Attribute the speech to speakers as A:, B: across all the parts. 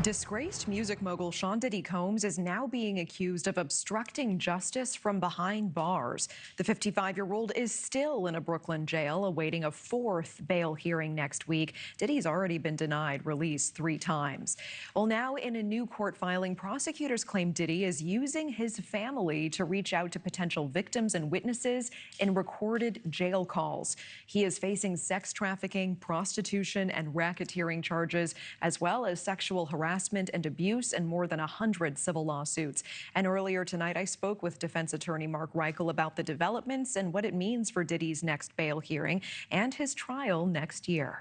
A: Disgraced music mogul Sean Diddy Combs is now being accused of obstructing justice from behind bars. The 55-year-old is still in a Brooklyn jail awaiting a fourth bail hearing next week. Diddy's already been denied release 3 times. Well, now in a new court filing, prosecutors claim Diddy is using his family to reach out to potential victims and witnesses in recorded jail calls. He is facing sex trafficking, prostitution, and racketeering charges, as well as sexual harassment and abuse and more than 100 civil lawsuits. And earlier tonight, I spoke with defense attorney Mark Reichel about the developments and what it means for Diddy's next bail hearing and his trial next year.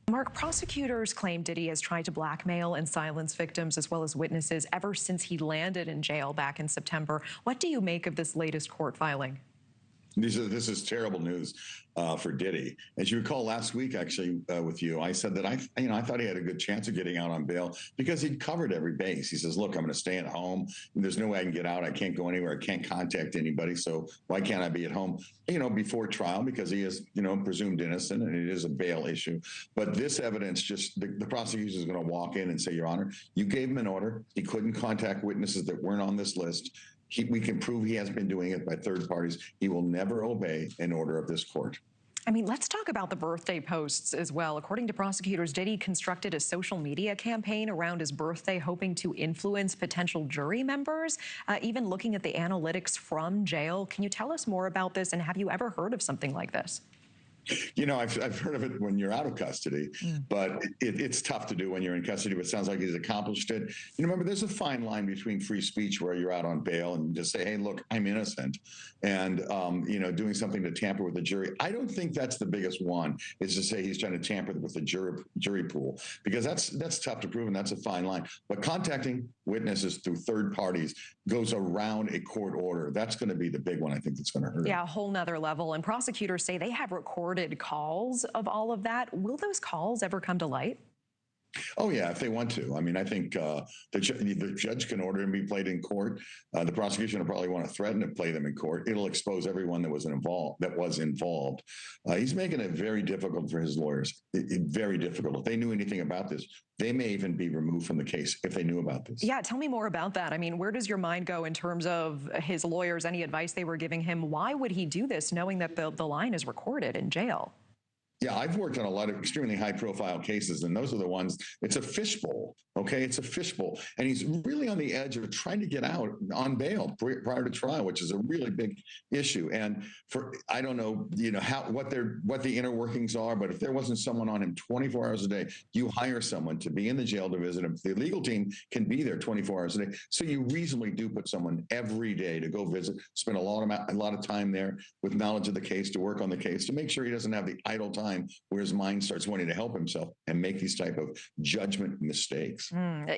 A: Mark, prosecutors claim Diddy has tried to blackmail and silence victims as well as witnesses ever since he landed in jail back in September. What do you make of this latest court filing?
B: This is terrible news for Diddy. As you recall last week, actually, with you, I said that I thought he had a good chance of getting out on bail because he'd covered every base. He says, look, I'm going to stay at home. There's no way I can get out. I can't go anywhere. I can't contact anybody. So why can't I be at home, before trial? Because he is, presumed innocent and it is a bail issue. But this evidence just, the prosecution is going to walk in and say, Your Honor, you gave him an order. He couldn't contact witnesses that weren't on this list. We can prove he has been doing it by third parties. He will never obey an order of this court.
A: I mean, let's talk about the birthday posts as well. According to prosecutors, Diddy constructed a social media campaign around his birthday, hoping to influence potential jury members, even looking at the analytics from jail. Can you tell us more about this, and have you ever heard of something like this?
B: I've heard of it when you're out of custody, but it's tough to do when you're in custody, but it sounds like he's accomplished it. Remember, there's a fine line between free speech where you're out on bail and just say, hey, look, I'm innocent, and, doing something to tamper with the jury. I don't think that's the biggest one, is to say he's trying to tamper with the jury pool, because that's tough to prove, and that's a fine line. But contacting witnesses through third parties goes around a court order. That's going to be the big one, I think, that's going to hurt.
A: Yeah, a whole nother level. And prosecutors say they have recorded calls of all of that. Will those calls ever come to light?
B: Oh, yeah, if they want to. I mean, I think the judge can order them to be played in court. The prosecution will probably want to threaten to play them in court. It'll expose everyone that was involved. He's making it very difficult for his lawyers. Very difficult. If they knew anything about this, they may even be removed from the case if they knew about this.
A: Yeah, tell me more about that. I mean, where does your mind go in terms of his lawyers, any advice they were giving him? Why would he do this knowing that the line is recorded in jail?
B: Yeah, I've worked on a lot of extremely high-profile cases, and those are the ones, it's a fishbowl, okay? It's a fishbowl. And he's really on the edge of trying to get out on bail prior to trial, which is a really big issue. And I don't know, what the inner workings are, but if there wasn't someone on him 24 hours a day, you hire someone to be in the jail to visit him. The legal team can be there 24 hours a day. So you reasonably do put someone every day to go visit, spend a lot of time there with knowledge of the case, to work on the case, to make sure he doesn't have the idle time where his mind starts wanting to help himself and make these type of judgment mistakes.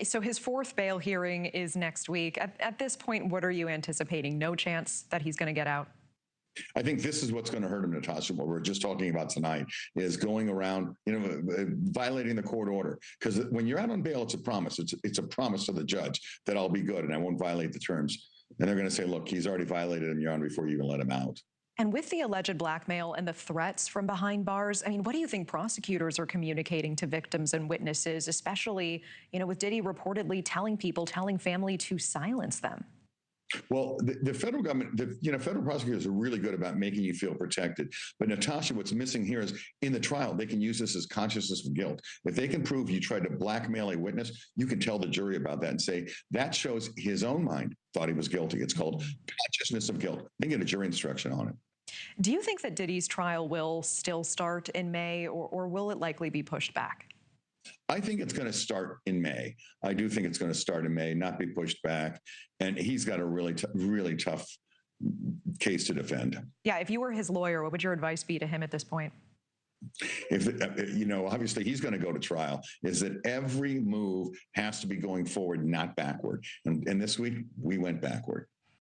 A: So his fourth bail hearing is next week. At this point, what are you anticipating? No chance that he's going to get out?
B: I think this is what's going to hurt him, Natasha. What we're just talking about tonight is going around, violating the court order. Because when you're out on bail, it's a promise. It's a promise to the judge that I'll be good and I won't violate the terms. And they're going to say, look, he's already violated him, Your Honor, before you even let him out.
A: And with the alleged blackmail and the threats from behind bars, I mean, what do you think prosecutors are communicating to victims and witnesses, especially, with Diddy reportedly telling family to silence them?
B: Well, the federal government, federal prosecutors are really good about making you feel protected. But Natasha, what's missing here is in the trial, they can use this as consciousness of guilt. If they can prove you tried to blackmail a witness, you can tell the jury about that and say, that shows his own mind thought he was guilty. It's called consciousness of guilt. They get a jury instruction on it.
A: Do you think that Diddy's trial will still start in May, or will it likely be pushed back?
B: I think it's going to start in May. I do think it's going to start in May, not be pushed back. And he's got a really tough case to defend.
A: Yeah, if you were his lawyer, what would your advice be to him at this point?
B: Obviously he's going to go to trial, is that every move has to be going forward, not backward. And this week we went backward.